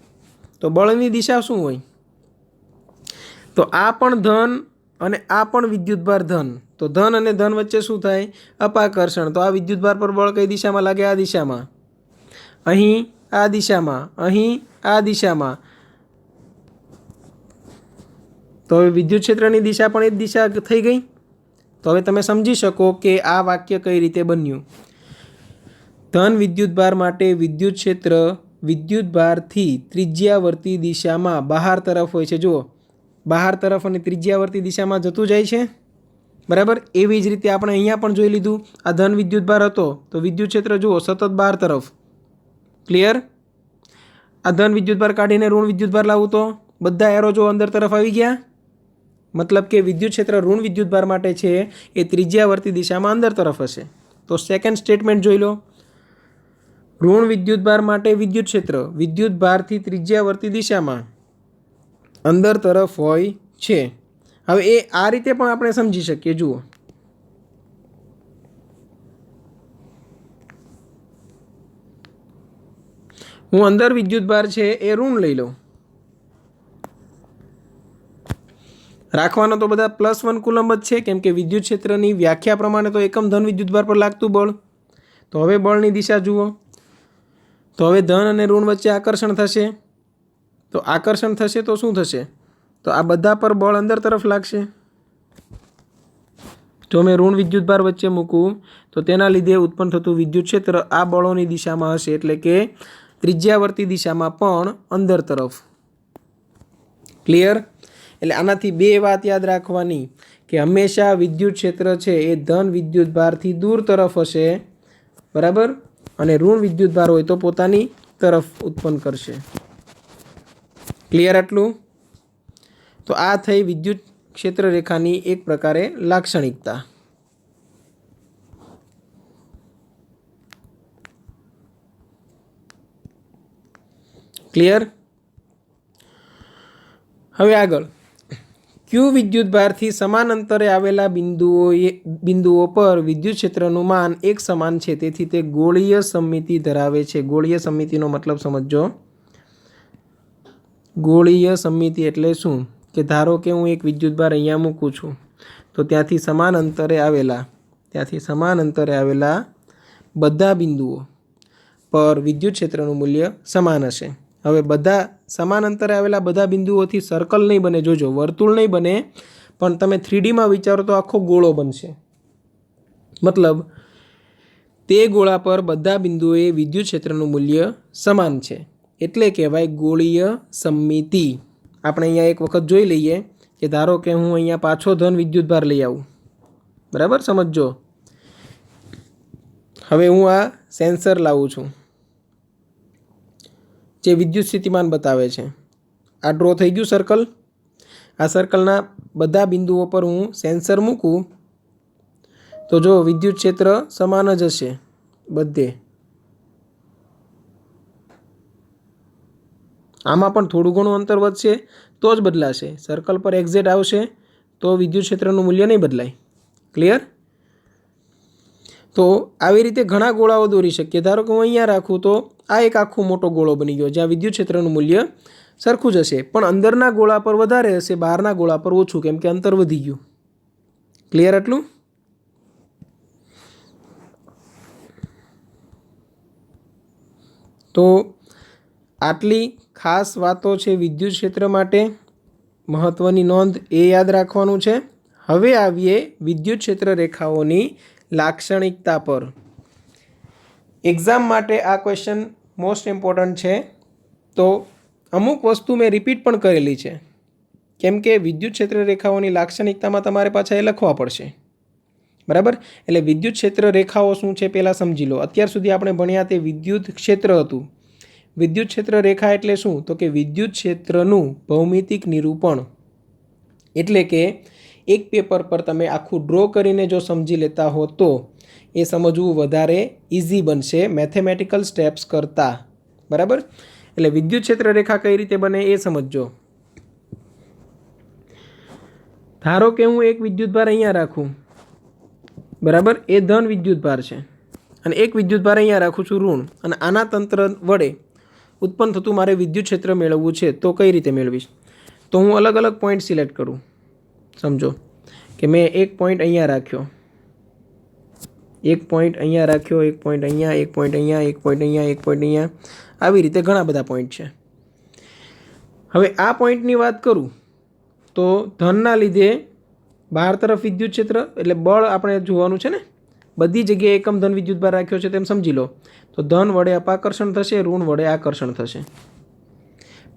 તો બળની દિશા શું હોય? તો આ પણ ધન અને આ પણ વિદ્યુત ભાર ધન, તો ધન અને ધન વચ્ચે શું થાય? અપાકર્ષણ। તો આ વિદ્યુત ભાર પર બળ કઈ દિશામાં લાગે? આ દિશામાં। અહીં આ દિશામાં, અહીં આ દિશામાં। તો હવે વિદ્યુત ક્ષેત્રની દિશા પણ એ જ દિશા થઈ ગઈ। તો હવે તમે સમજી શકો કે આ વાક્ય કઈ રીતે બન્યું। ધન વિદ્યુત ભાર માટે વિદ્યુત ક્ષેત્ર વિદ્યુત ભારથી ત્રિજ્યાવર્તી દિશામાં બહાર તરફ હોય છે। જુઓ, બહાર તરફ અને ત્રિજ્યાવર્તી દિશામાં જતું જાય છે, બરાબર? એવી જ રીતે આપણે અહીંયા પણ જોઈ લીધું, આ ધન વિદ્યુત ભાર હતો તો વિદ્યુત ક્ષેત્ર જુઓ સતત બહાર તરફ। ક્લિયર? આ ધન વિદ્યુત ભાર કાઢીને ઋણ વિદ્યુત ભાર લાવું તો બધા એરો જો અંદર તરફ આવી ગયા, મતલબ કે વિદ્યુત ક્ષેત્ર ઋણ વિદ્યુત ભાર માટે છે એ ત્રિજ્યાવર્તી દિશામાં અંદર તરફ હશે। તો સેકન્ડ સ્ટેટમેન્ટ જોઈ લો, ઋણ વિદ્યુત ભાર માટે વિદ્યુત ક્ષેત્ર વિદ્યુત ભારથી ત્રિજ્યાવર્તી દિશામાં અંદર તરફ હોય છે। હવે એ આ રીતે પણ આપણે સમજી શકીએ। જુઓ, હું અંદર વિદ્યુત ભાર છે એ ઋણ લઈ લઉં, રાખવાનો તો બધા +1 કુલમ જ છે, કેમ કે વિદ્યુત ક્ષેત્રની વ્યાખ્યા પ્રમાણે તો એકમ ધન વિદ્યુત ભાર પર લાગતું બળ। તો હવે બળની દિશા જુઓ, તો હવે ધન અને ઋણ વચ્ચે આકર્ષણ થશે, તો આકર્ષણ થશે તો શું થશે? તો આ બધા પર બળ અંદર તરફ લાગશે। જો મેં ઋણ વિદ્યુત ભાર વચ્ચે મૂકું તો તેના લીધે ઉત્પન્ન થતું વિદ્યુત ક્ષેત્ર આ બળોની દિશામાં હશે, એટલે કે ત્રિજ્યાવર્તી દિશામાં પણ અંદર તરફ। ક્લિયર? એટલે આનાથી બે વાત યાદ રાખવાની કે હંમેશા વિદ્યુત ક્ષેત્ર છે એ ધન વિદ્યુત ભારથી દૂર તરફ હશે, બરાબર? અને ઋણ વિદ્યુત ભાર હોય તો પોતાની તરફ ઉત્પન્ન કરશે। ક્લિયર આટલું? તો આ થઈ વિદ્યુત ક્ષેત્ર રેખાની એક પ્રકારે લાક્ષણિકતા। ક્લિયર? હવે આગળ, ક્યુ વિદ્યુત ભારથી સમાન અંતરે આવેલા બિંદુઓ પર વિદ્યુત ક્ષેત્રનું માન એક સમાન છે, તેથી તે ગોળીય સમમિતિ ધરાવે છે। ગોળીય સમમિતિનો મતલબ સમજો। ગોળીય સમમિતિ એટલે શું? કે ધારો કે હું એક વિદ્યુત ભાર અહીંયા મૂકું છું, તો ત્યાંથી સમાન અંતરે આવેલા બધા બિંદુઓ પર વિદ્યુત ક્ષેત્રનું મૂલ્ય સમાન હશે। હવે બધા સમાન અંતરે આવેલા બધા બિંદુઓથી સર્કલ નહીં બને, જોજો વર્તુળ નહીં બને, પણ તમે 3Dમાં વિચારો તો આખો ગોળો બનશે। મતલબ તે ગોળા પર બધા બિંદુઓએ વિદ્યુત ક્ષેત્રનું મૂલ્ય સમાન છે, એટલે કહેવાય ગોળીય સમમિતિ। આપણે અહીંયા એક વખત જોઈ લઈએ કે ધારો કે હું અહીંયા પાછો ધન વિદ્યુત ભાર લઈ આવું, बराबर समझो। हवे हूँ आ सेंसर लावुं छूं जे विद्युत स्थितिमान बतावे छे। आ ड्रो थई गयुं सर्कल। आ सर्कलना बधा बिंदुओं पर हूँ सेंसर मूकूं तो जो विद्युत क्षेत्र समान ज हशे बधे। आमां पण थोडुं घणुं अंतर वधशे तो ज बदलाशे। सर्कल पर एक्ઝેટ आवशे तो विद्युत क्षेत्रनुं मूल्य नहीं बदलाय। क्लियर? तो આવી રીતે ઘણા ગોળાઓ દોરી શકીએ। ધારો કે હું અહીંયા રાખું તો આ એક આખો મોટો ગોળો બની ગયો જ્યાં વિદ્યુત ક્ષેત્રનું મૂલ્ય સરખું જ હશે, પણ અંદરના ગોળા પર વધારે હશે, બહારના ગોળા પર ઓછું, કેમ કે અંતર વધી ગયું। ક્લિયર આટલું? તો આટલી ખાસ વાતો છે વિદ્યુત ક્ષેત્ર માટે। મહત્વની નોંધ એ યાદ રાખવાનું છે। હવે આવીએ વિદ્યુત ક્ષેત્ર રેખાઓની લાક્ષણિકતા પર। એક્ઝામ માટે આ ક્વેશ્ચન મોસ્ટ ઇમ્પોર્ટન્ટ છે। તો અમુક વસ્તુ મેં રિપીટ પણ કરેલી છે, કેમ કે વિદ્યુત ક્ષેત્ર રેખાઓની લાક્ષણિકતામાં તમારે પાછા એ લખવા પડશે, બરાબર? એટલે વિદ્યુત ક્ષેત્ર રેખાઓ શું છે પહેલાં સમજી લો। અત્યાર સુધી આપણે ભણ્યા તે વિદ્યુત ક્ષેત્ર હતું। વિદ્યુત ક્ષેત્ર રેખા એટલે શું? તો કે વિદ્યુત ક્ષેત્રનું ભૌમિતિક નિરૂપણ। એટલે કે એક પેપર પર તમે આખું ડ્રો કરીને જો સમજી લેતા હો તો એ સમજવું વધારે ઇઝી બનશે મેથેમેટિકલ સ્ટેપ્સ કરતાં, બરાબર? એટલે વિદ્યુત ક્ષેત્ર રેખા કઈ રીતે બને એ સમજજો। ધારો કે હું એક વિદ્યુતભાર અહીંયા રાખું, બરાબર? એ ધન વિદ્યુતભાર છે અને એક વિદ્યુતભાર અહીંયા રાખું છું ઋણ, અને આના તંત્ર વડે ઉત્પન્ન થતું મારે વિદ્યુત ક્ષેત્ર મેળવવું છે તો કઈ રીતે મેળવીશ? તો હું અલગ અલગ પોઈન્ટ સિલેક્ટ કરું। સમજો કે મેં એક પોઈન્ટ અહીંયા રાખ્યો, એક પોઈન્ટ અહીંયા રાખ્યો, એક પોઈન્ટ અહીંયા, એક પોઈન્ટ અહીંયા, એક પોઈન્ટ અહીંયા, એક પોઈન્ટ અહીંયા, આવી રીતે ઘણા બધા પોઈન્ટ છે। હવે આ પોઈન્ટની વાત કરું તો ધનના લીધે બહાર તરફ વિદ્યુત ક્ષેત્ર એટલે બળ આપણે જોવાનું છે ને, બધી જગ્યાએ એકમ ધન વિદ્યુતભાર રાખ્યો છે તેમ સમજી લો। તો ધન વડે અપાકર્ષણ થશે, ઋણ વડે આકર્ષણ થશે।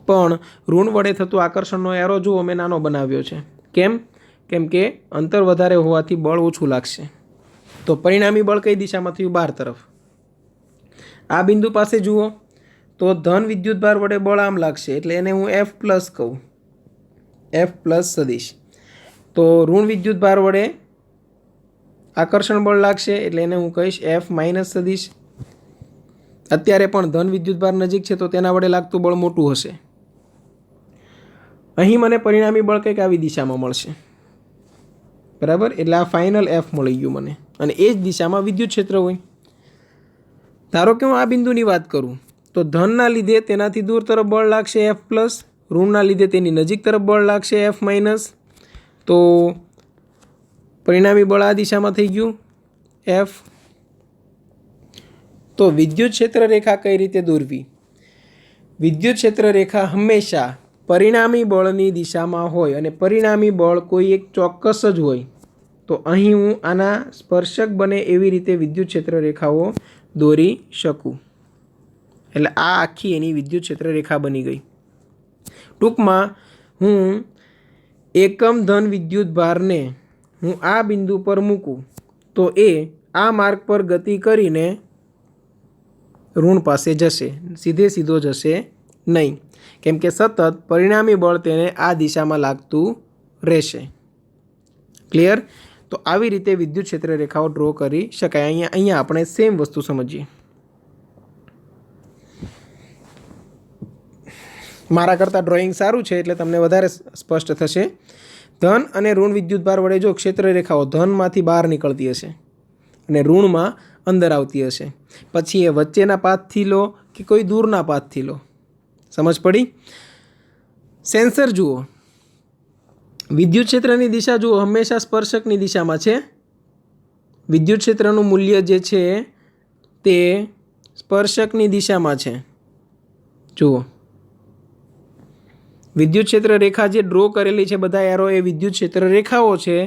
પણ ઋણ વડે થતું આકર્ષણનો એરો જુઓ મેં નાનો બનાવ્યો છે। કેમ? કેમ કે અંતર વધારે હોવાથી બળ ઓછું લાગશે। તો પરિણામી બળ કઈ દિશામાં થયું? બહાર તરફ। આ બિંદુ પાસે જુઓ તો ધન વિદ્યુતભાર વડે બળ આમ લાગશે એટલે એને હું F પ્લસ કહું, F પ્લસ સદિશ। તો ઋણ વિદ્યુતભાર વડે આકર્ષણ બળ લાગશે એટલે એને હું કહીશ F માઇનસ સદિશ। અત્યારે પણ ધન વિદ્યુતભાર નજીક છે તો તેના વડે લાગતું બળ મોટું હશે। અહીં મને પરિણામી બળ કંઈક આવી દિશામાં મળશે, બરાબર? એટલે આ ફાઇનલ F મળી ગયું મને, અને એ જ દિશામાં વિદ્યુત ક્ષેત્ર હોય। ધારો કે હું આ બિંદુની વાત કરું તો ધનના લીધે તેનાથી દૂર તરફ બળ લાગશે F પ્લસ, ઋણના લીધે તેની નજીક તરફ બળ લાગશે F માઇનસ। તો પરિણામી બળ આ દિશામાં થઈ ગયું F। તો વિદ્યુત ક્ષેત્ર રેખા કઈ રીતે દોરવી? વિદ્યુત ક્ષેત્ર રેખા હંમેશા પરિણામી બળની દિશામાં હોય અને પરિણામી બળ કોઈ એક ચોક્કસ જ હોય। તો અહીં હું આના સ્પર્શક બને એવી રીતે વિદ્યુત ક્ષેત્ર રેખાઓ દોરી શકું। એટલે આ આખી એની વિદ્યુત ક્ષેત્ર રેખા બની ગઈ। ટૂંકમાં હું એકમ ધન વિદ્યુત ભારને હું આ બિંદુ પર મૂકું તો એ આ માર્ગ પર ગતિ કરીને ઋણ પાસે જશે, સીધે સીધો જશે નહીં, કેમ કે સતત પરિણામી બળ તેને આ દિશામાં લાગતું રહેશે। ક્લિયર? તો આવી રીતે વિદ્યુત ક્ષેત્ર રેખાઓ ડ્રો કરી શકાય। અહીંયા આપણે સેમ વસ્તુ સમજીએ। મારા કરતાં ડ્રોઈંગ સારું છે એટલે તમને વધારે સ્પષ્ટ થશે। ધન અને ઋણ વિદ્યુતભાર વડે જો ક્ષેત્ર રેખાઓ ધનમાંથી બહાર નીકળતી હશે અને ઋણમાં અંદર આવતી હશે, પછી એ વચ્ચેના પાથથી લો કે કોઈ દૂરના પાથથી લો, સમજ પડી? સેન્સર જુઓ, વિદ્યુત ક્ષેત્રની દિશા જુઓ હંમેશા સ્પર્શકની દિશામાં છે। વિદ્યુત ક્ષેત્રનું મૂલ્ય જે છે તે સ્પર્શકની દિશામાં છે। જુઓ વિદ્યુત ક્ષેત્ર રેખા જે ડ્રો કરેલી છે બધા એરો એ વિદ્યુત ક્ષેત્ર રેખાઓ છે,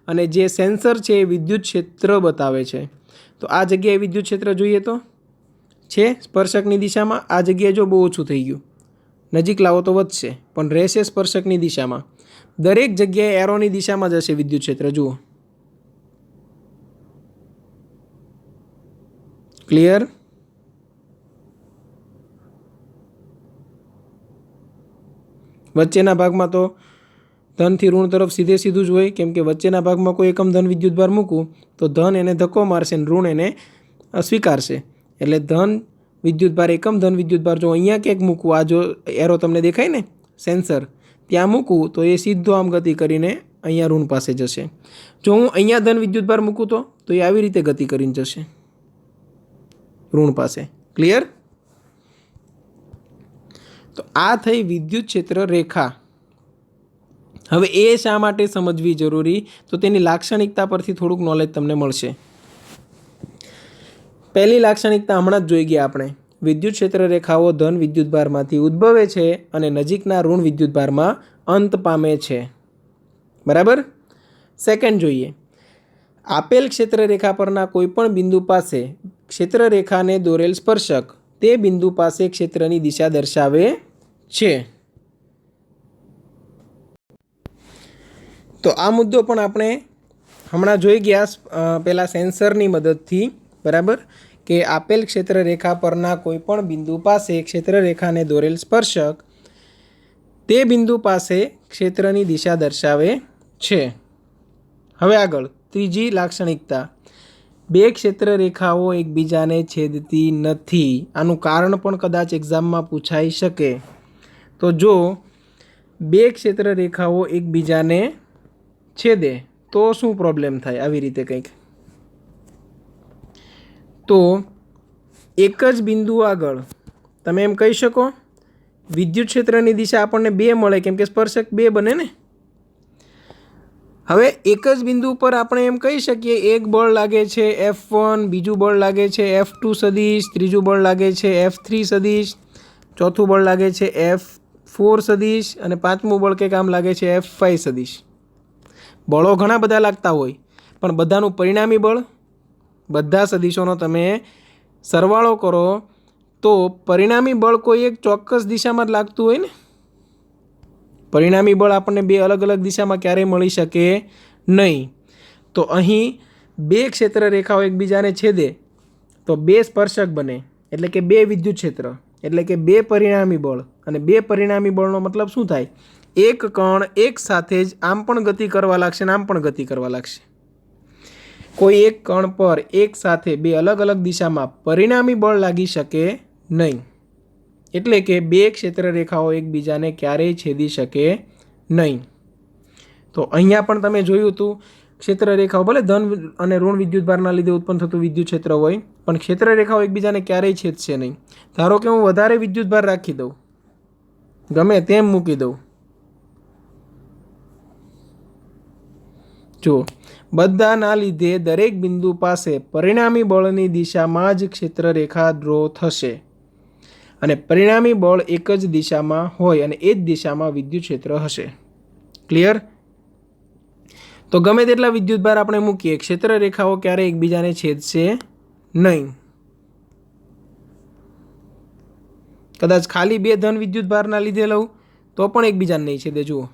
અને જે સેન્સર છે એ વિદ્યુત ક્ષેત્ર બતાવે છે। તો આ જગ્યાએ વિદ્યુત ક્ષેત્ર જોઈએ તો છે સ્પર્શકની દિશામાં, આ જગ્યાએ જો બહુ ઓછું થઈ ગયું, નજીક લાવો તો વધશે, પણ રહેશે સ્પર્શકની દિશામાં। દરેક જગ્યાએ એરોની દિશામાં જશે વિદ્યુત ક્ષેત્ર। જુઓ ક્લિયર? વચ્ચેના ભાગમાં તો ધનથી ઋણ તરફ સીધે સીધું જ હોય, કેમ કે વચ્ચેના ભાગમાં કોઈ એકમ ધન વિદ્યુતભાર મૂકું તો ધન એને ધક્કો મારશે અને ઋણ એને સ્વીકારશે. એટલે ધન વિદ્યુતભાર એકમ ધન વિદ્યુતભાર જો અહીંયા ક્યાંક મૂકવું, આ જો એરો તમને દેખાય ને સેન્સર, ત્યાં મૂકવું તો એ સીધો આમ ગતિ કરીને અહીંયા ઋણ પાસે જશે. જો હું અહીંયા ધન વિદ્યુતભાર મૂકું તો એ આવી રીતે ગતિ કરીને જશે ઋણ પાસે. ક્લિયર? તો આ થઈ વિદ્યુત ક્ષેત્ર રેખા. હવે એ શા માટે સમજવી જરૂરી? તો તેની લાક્ષણિકતા પરથી થોડુંક નોલેજ તમને મળશે. પહેલી લાક્ષણિકતા હમણાં જ જોઈ ગયા આપણે. વિદ્યુત ક્ષેત્ર રેખાઓ ધન વિદ્યુતભારમાંથી ઉદ્ભવે છે અને નજીકના ઋણ વિદ્યુતભારમાં અંત પામે છે. બરાબર? સેકન્ડ જોઈએ. આપેલ ક્ષેત્ર રેખા પરના કોઈપણ બિંદુ પાસે ક્ષેત્ર રેખાને દોરેલ સ્પર્શક તે બિંદુ પાસે ક્ષેત્રની દિશા દર્શાવે છે. તો આ મુદ્દો પણ આપણે હમણાં જોઈ ગયા પહેલાં સેન્સરની મદદથી. બરાબર? કે આપેલ ક્ષેત્ર રેખા પરના કોઈપણ બિંદુ પાસે ક્ષેત્ર રેખાને દોરેલ સ્પર્શક તે બિંદુ પાસે ક્ષેત્રની દિશા દર્શાવે છે. હવે આગળ ત્રીજી લાક્ષણિકતા. બે ક્ષેત્ર રેખાઓ એકબીજાને છેદતી નથી. આનું કારણ પણ કદાચ એક્ઝામમાં પૂછાઈ શકે. તો જો બે ક્ષેત્ર રેખાઓ એકબીજાને છેદે તો શું પ્રોબ્લેમ થાય? આવી રીતે કંઈક. તો એક જ બિંદુ આગળ તમે એમ કહી શકો વિદ્યુત ક્ષેત્રની દિશા આપણને બે મળે, કેમ કે સ્પર્શક બે બને ને. હવે એક જ બિંદુ પર આપણે એમ કહી શકીએ એક બળ લાગે છે F1, બીજું બળ લાગે છે F2 સદિશ, ત્રીજું બળ લાગે છે F3 સદિશ, ચોથું બળ લાગે છે F4 સદિશ અને પાંચમું બળ કંઈક આમ લાગે છે F5 સદિશ. બળો ઘણા બધા લાગતા હોય, પણ બધાનું પરિણામી બળ બધા સદિશોનો તમે સરવાળો કરો તો પરિણામી બળ કોઈ એક ચોક્કસ દિશામાં જ લાગતું હોય ને. પરિણામી બળ આપણને બે અલગ અલગ દિશામાં ક્યારેય મળી શકે નહીં. તો અહીં બે ક્ષેત્ર રેખાઓ એકબીજાને છેદે તો બે સ્પર્શક બને, એટલે કે બે વિદ્યુત ક્ષેત્ર, એટલે કે બે પરિણામી બળ. અને બે પરિણામી બળનો મતલબ શું થાય? એક કણ એક સાથે જ આમ પણ ગતિ કરવા લાગશે અને આમ પણ ગતિ કરવા લાગશે. કોઈ એક કણ પર એક સાથે બે અલગ અલગ દિશામાં પરિણામી બળ લાગી શકે નહીં. એટલે કે બે ક્ષેત્ર રેખાઓ એકબીજાને ક્યારેય છેદી શકે નહીં. તો અહીંયા પણ તમે જોયું હતું ક્ષેત્ર રેખાઓ ભલે ધન અને ઋણ વિદ્યુતભારના લીધે ઉત્પન્ન થતું વિદ્યુત ક્ષેત્ર હોય, પણ ક્ષેત્ર રેખાઓ એકબીજાને ક્યારેય છેદશે નહીં. ધારો કે હું વધારે વિદ્યુતભાર રાખી દઉં, ગમે તેમ મૂકી દઉં, જો બધાના લીધે દરેક બિંદુ પાસે પરિણામી બળની દિશામાં જ ક્ષેત્ર રેખા ડ્રો થશે અને પરિણામી બળ એક જ દિશામાં હોય અને એ જ દિશામાં વિદ્યુત ક્ષેત્ર હશે. ક્લિયર? તો ગમે તેટલા વિદ્યુતભાર આપણે મૂકીએ, ક્ષેત્ર રેખાઓ ક્યારેય એકબીજાને છેદશે નહીં. કદાચ ખાલી બે ધન વિદ્યુતભારના લીધે લઉં તો પણ એકબીજાને નહીં છેદે. જુઓ.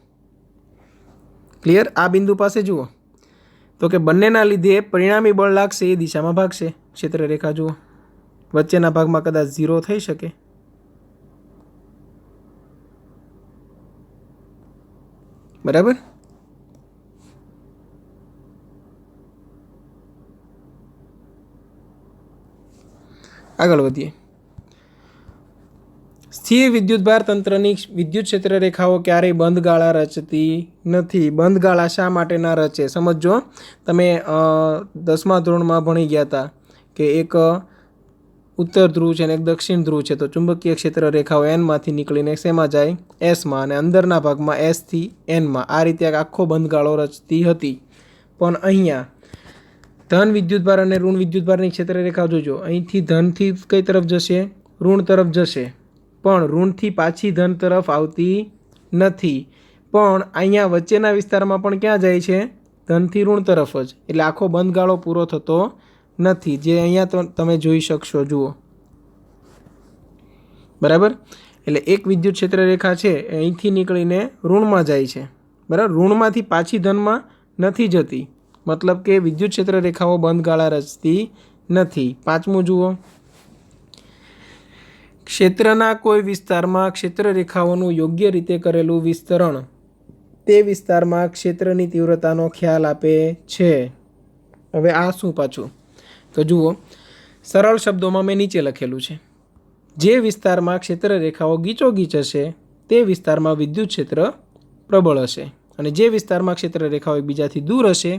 ક્લિયર? આ બિંદુ પાસે જુઓ તો કે બંનેના લીધે પરિણામી બળ લાગશે એ દિશામાં ભાગશે ક્ષેત્ર રેખા. જુઓ વચ્ચેના ભાગમાં કદાચ 0 થઈ શકે. બરાબર? આગળ વધીએ. સ્થિર વિદ્યુતભાર તંત્રની વિદ્યુત ક્ષેત્ર રેખાઓ ક્યારેય બંધ ગાળા રચતી નથી. બંધ ગાળા શા માટે ના રચે? સમજો. તમે 10મા ધોરણમાં ભણી ગયા હતા કે એક ઉત્તર ધ્રુવ છે અને એક દક્ષિણ ધ્રુવ છે, તો ચુંબકીય ક્ષેત્ર રેખાઓ Nમાંથી નીકળીને શેમાં જાય? Sમાં, અને અંદરના ભાગમાં S થી Nમાં. આ રીતે આખો બંધ ગાળો રચતી હતી. પણ અહીંયા ધન વિદ્યુતભાર અને ઋણ વિદ્યુતભારની ક્ષેત્ર રેખા જોજો. અહીંથી ધનથી કઈ તરફ જશે? ઋણ તરફ જશે, પણ ઋણથી પાછી ધન તરફ આવતી નથી. પણ અહીંયા વચ્ચેના વિસ્તારમાં પણ ક્યાં જાય છે? ધનથી ઋણ તરફ જ. એટલે આખો બંધ ગાળો પૂરો થતો નથી, જે અહીંયા તમે જોઈ શકશો. જુઓ. બરાબર? એટલે એક વિદ્યુત ક્ષેત્ર રેખા છે અહીંથી નીકળીને ઋણમાં જાય છે. બરાબર? ઋણમાંથી પાછી ધનમાં નથી જતી. મતલબ કે વિદ્યુત ક્ષેત્ર રેખાઓ બંધ ગાળા રચતી નથી। પાંચમું જુઓ, ક્ષેત્રના કોઈ વિસ્તારમાં ક્ષેત્ર રેખાઓનું યોગ્ય રીતે કરેલું વિસ્તરણ તે વિસ્તારમાં ક્ષેત્રની તીવ્રતાનો ખ્યાલ આપે છે। હવે આ શું પાછું? તો જુઓ, સરળ શબ્દોમાં મેં નીચે લખેલું છે, જે વિસ્તારમાં ક્ષેત્ર રેખાઓ ગીચોગીચ હશે તે વિસ્તારમાં વિદ્યુત ક્ષેત્ર પ્રબળ હશે, અને જે વિસ્તારમાં ક્ષેત્ર રેખાઓ એકબીજાથી દૂર હશે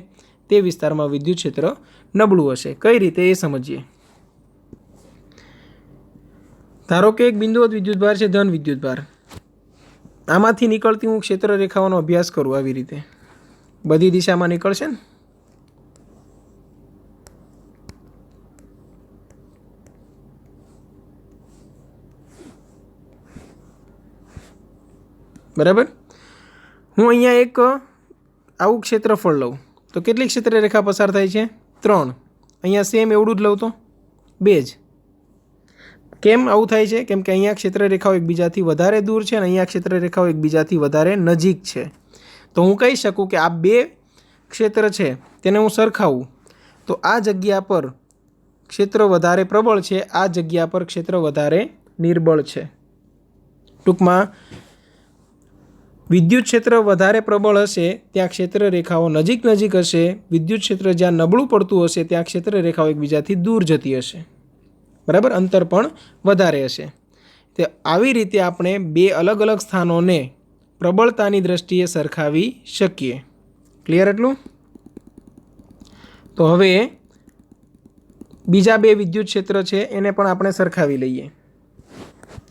તે વિસ્તારમાં વિદ્યુત ક્ષેત્ર નબળું હશે। કઈ રીતે એ સમજીએ। ધારો કે એક બિંદુવત વિદ્યુતભાર છે, ધન વિદ્યુતભાર, આમાંથી નીકળતી હું ક્ષેત્ર રેખાઓનો અભ્યાસ કરું આવી રીતે, બધી દિશામાં નીકળશે ને, બરાબર। હું અહીંયા એક આવું ક્ષેત્રફળ લઉં તો કેટલી ક્ષેત્ર રેખા પસાર થાય છે? 3। અહીંયા સેમ એવડું જ લઉં તો 2 જ। કેમ આવું થાય છે? કેમ કે અહીંયા ક્ષેત્ર રેખાઓ એકબીજાથી વધારે દૂર છે અને અહીંયા ક્ષેત્ર રેખાઓ એકબીજાથી વધારે નજીક છે। તો હું કહી શકું કે આ બે ક્ષેત્ર છે તેને હું સરખાવું તો આ જગ્યા પર ક્ષેત્ર વધારે પ્રબળ છે, આ જગ્યા પર ક્ષેત્ર વધારે નિર્બળ છે। ટૂંકમાં વિદ્યુત ક્ષેત્ર વધારે પ્રબળ હશે ત્યાં ક્ષેત્ર રેખાઓ નજીક નજીક હશે, વિદ્યુત ક્ષેત્ર જ્યાં નબળું પડતું હશે ત્યાં ક્ષેત્ર રેખાઓ એકબીજાથી દૂર જતી હશે, બરાબર, અંતર પણ વધારે હશે। તો આવી રીતે આપણે બે અલગ અલગ સ્થાનોને પ્રબળતાની દ્રષ્ટિએ સરખાવી શકીએ। ક્લિયર એટલું? તો હવે બીજા બે વિદ્યુત ક્ષેત્ર છે એને પણ આપણે સરખાવી લઈએ।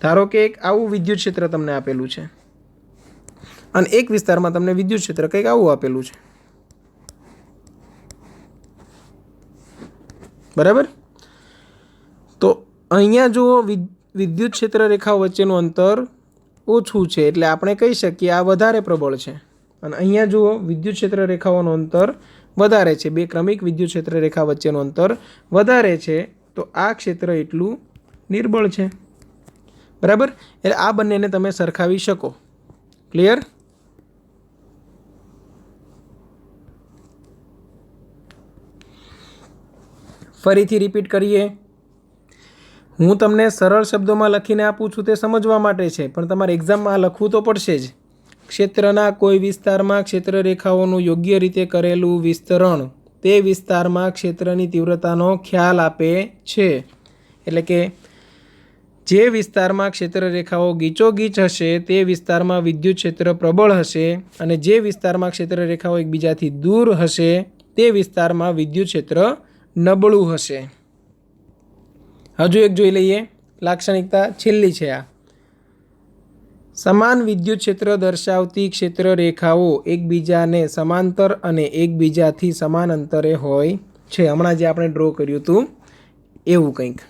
ધારો કે એક આવું વિદ્યુત ક્ષેત્ર તમને આપેલું છે અને એક વિસ્તારમાં તમને વિદ્યુત ક્ષેત્ર કંઈક આવું આપેલું છે, બરાબર। તો અહીંયા જુઓ, વિદ્યુત ક્ષેત્ર રેખાઓ વચ્ચેનું અંતર ઓછું છે એટલે આપણે કહી શકીએ આ વધારે પ્રબળ છે, અને અહીંયા જુઓ વિદ્યુત ક્ષેત્ર રેખાઓનું અંતર વધારે છે, બે ક્રમિક વિદ્યુત ક્ષેત્ર રેખા વચ્ચેનું અંતર વધારે છે, તો આ ક્ષેત્ર એટલું નિર્બળ છે, બરાબર। એટલે આ બંનેને તમે સરખાવી શકો। ક્લિયર? ફરીથી રિપીટ કરીએ। હું તમને સરળ શબ્દોમાં લખીને આપું છું તે સમજવા માટે છે, પણ તમારે એક્ઝામમાં લખવું તો પડશે જ। ક્ષેત્રના કોઈ વિસ્તારમાં ક્ષેત્ર રેખાઓનું યોગ્ય રીતે કરેલું વિસ્તરણ તે વિસ્તારમાં ક્ષેત્રની તીવ્રતાનો ખ્યાલ આપે છે। એટલે કે જે વિસ્તારમાં ક્ષેત્ર રેખાઓ ગીચોગીચ હશે તે વિસ્તારમાં વિદ્યુત ક્ષેત્ર પ્રબળ હશે, અને જે વિસ્તારમાં ક્ષેત્ર રેખાઓ એકબીજાથી દૂર હશે તે વિસ્તારમાં વિદ્યુત ક્ષેત્ર નબળું હશે। હજુ એક જોઈ લઈએ લાક્ષણિકતા, છેલ્લી છે આ। સમાન વિદ્યુત ક્ષેત્ર દર્શાવતી ક્ષેત્ર રેખાઓ એકબીજાને સમાંતર અને એકબીજાથી સમાન અંતરે હોય છે। હમણાં જે આપણે ડ્રો કર્યું હતું એવું કંઈક,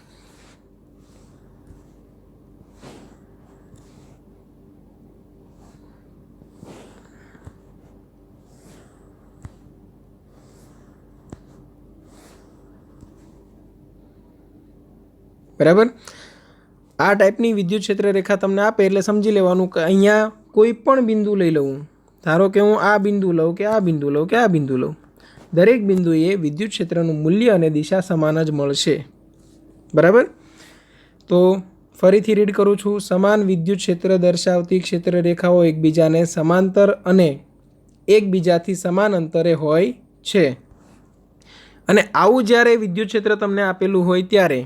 બરાબર। આ ટાઈપની વિદ્યુત ક્ષેત્ર રેખા તમને આપે એટલે સમજી લેવાનું કે અહીંયા કોઈ પણ બિંદુ લઈ લઉં, ધારો કે હું આ બિંદુ લઉં કે આ બિંદુ લઉં કે આ બિંદુ લઉં, દરેક બિંદુએ વિદ્યુત ક્ષેત્રનું મૂલ્ય અને દિશા સમાન જ મળશે, બરાબર। તો ફરીથી રીડ કરું છું, સમાન વિદ્યુત ક્ષેત્ર દર્શાવતી ક્ષેત્ર રેખાઓ એકબીજાને સમાંતર અને એકબીજાથી સમાન અંતરે હોય છે। અને આવું જ્યારે વિદ્યુત ક્ષેત્ર તમને આપેલું હોય ત્યારે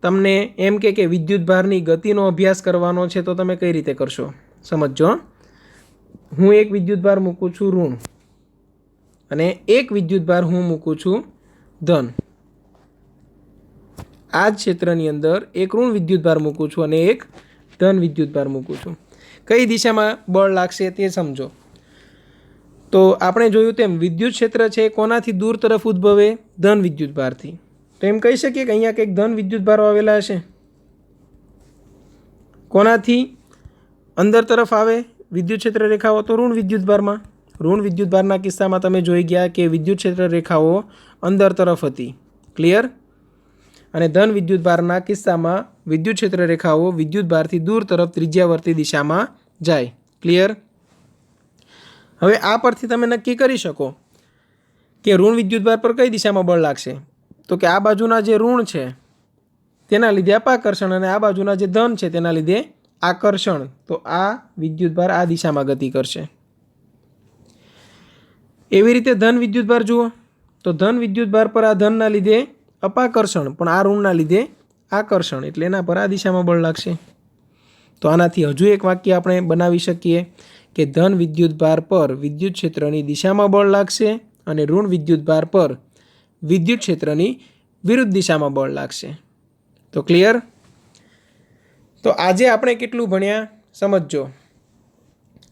તમને એમ કે વિદ્યુતભારની ગતિનો અભ્યાસ કરવાનો છે, તો તમે કઈ રીતે કરશો સમજો। હું એક વિદ્યુતભાર મૂકું છું ઋણ અને એક વિદ્યુતભાર હું મૂકું છું ધન। આ જ ક્ષેત્રની અંદર એક ઋણ વિદ્યુતભાર મૂકું છું અને એક ધન વિદ્યુતભાર મૂકું છું। કઈ દિશામાં બળ લાગશે તે સમજો। તો આપણે જોયું તેમ વિદ્યુત ક્ષેત્ર છે કોનાથી દૂર તરફ ઉદ્ભવે? ધન વિદ્યુતભારથી। તો એમ કહી શકીએ કે અહીંયા કંઈક ધન વિદ્યુતભારો આવેલા હશે। કોનાથી અંદર તરફ આવે વિદ્યુત ક્ષેત્ર રેખાઓ? તો ઋણ વિદ્યુતભારમાં। ઋણ વિદ્યુતભારના કિસ્સામાં તમે જોઈ ગયા કે વિદ્યુત ક્ષેત્ર રેખાઓ અંદર તરફ હતી। ક્લિયર? અને ધન વિદ્યુતભારના કિસ્સામાં વિદ્યુત ક્ષેત્ર રેખાઓ વિદ્યુતભારથી દૂર તરફ ત્રિજ્યાવર્તી દિશામાં જાય। ક્લિયર? હવે આ પરથી તમે નક્કી કરી શકો કે ઋણ વિદ્યુતભાર પર કઈ દિશામાં બળ લાગશે। તો કે આ બાજુના જે ઋણ છે તેના લીધે અપાકર્ષણ અને આ બાજુના જે ધન છે તેના લીધે આકર્ષણ. તો આ વિદ્યુતભાર આ દિશામાં ગતિ કરશે. એવી રીતે ધન વિદ્યુતભાર જુઓ તો ધન વિદ્યુતભાર પર આ ધનના લીધે અપાકર્ષણ પણ આ ઋણના લીધે આકર્ષણ, એટલે એના પર આ દિશામાં બળ લાગશે. તો આનાથી હજુ એક વાક્ય આપણે બનાવી શકીએ કે ધન વિદ્યુતભાર પર વિદ્યુત ક્ષેત્રની દિશામાં બળ લાગશે અને ઋણ વિદ્યુતભાર પર વિદ્યુત ક્ષેત્રની વિરુદ્ધ દિશામાં બળ લાગશે. તો ક્લિયર? તો આજે આપણે કેટલું ભણ્યા સમજજો.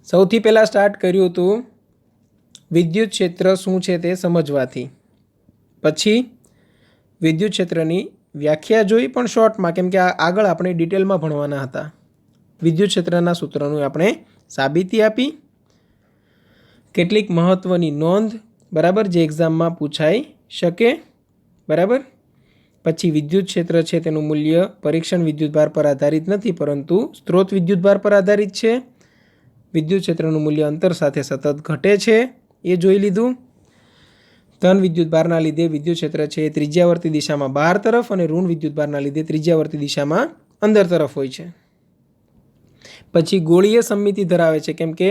સૌથી પહેલાં સ્ટાર્ટ કર્યું હતું વિદ્યુત ક્ષેત્ર શું છે તે સમજવાથી. પછી વિદ્યુત ક્ષેત્રની વ્યાખ્યા જોઈ પણ શોર્ટમાં, કેમ કે આગળ આપણે ડિટેલમાં ભણવાના હતા. વિદ્યુત ક્ષેત્રના સૂત્રનું આપણે સાબિતી આપી, કેટલીક મહત્ત્વની નોંધ, બરાબર, જે એક્ઝામમાં પૂછાઈ શકે, બરાબર. પછી વિદ્યુત ક્ષેત્ર છે તેનું મૂલ્ય પરીક્ષણ વિદ્યુતભાર પર આધારિત નથી પરંતુ સ્ત્રોત વિદ્યુતભાર પર આધારિત છે. વિદ્યુત ક્ષેત્રનું મૂલ્ય અંતર સાથે સતત ઘટે છે એ જોઈ લીધું. ધન વિદ્યુતભારના લીધે વિદ્યુત ક્ષેત્ર છે એ ત્રિજ્યાવર્તી દિશામાં બહાર તરફ અને ઋણ વિદ્યુતભારના લીધે ત્રિજ્યાવર્તી દિશામાં અંદર તરફ હોય છે. પછી ગોળીય સમમિતિ ધરાવે છે કેમ કે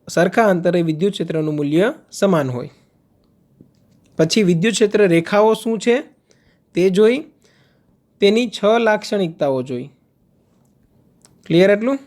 સરખા અંતરે વિદ્યુત ક્ષેત્રનું મૂલ્ય સમાન હોય. પછી વિદ્યુત ક્ષેત્ર રેખાઓ શું છે તે જોઈ, તેની 6 લાક્ષણિકતાઓ જોઈ. ક્લિયર એટલું?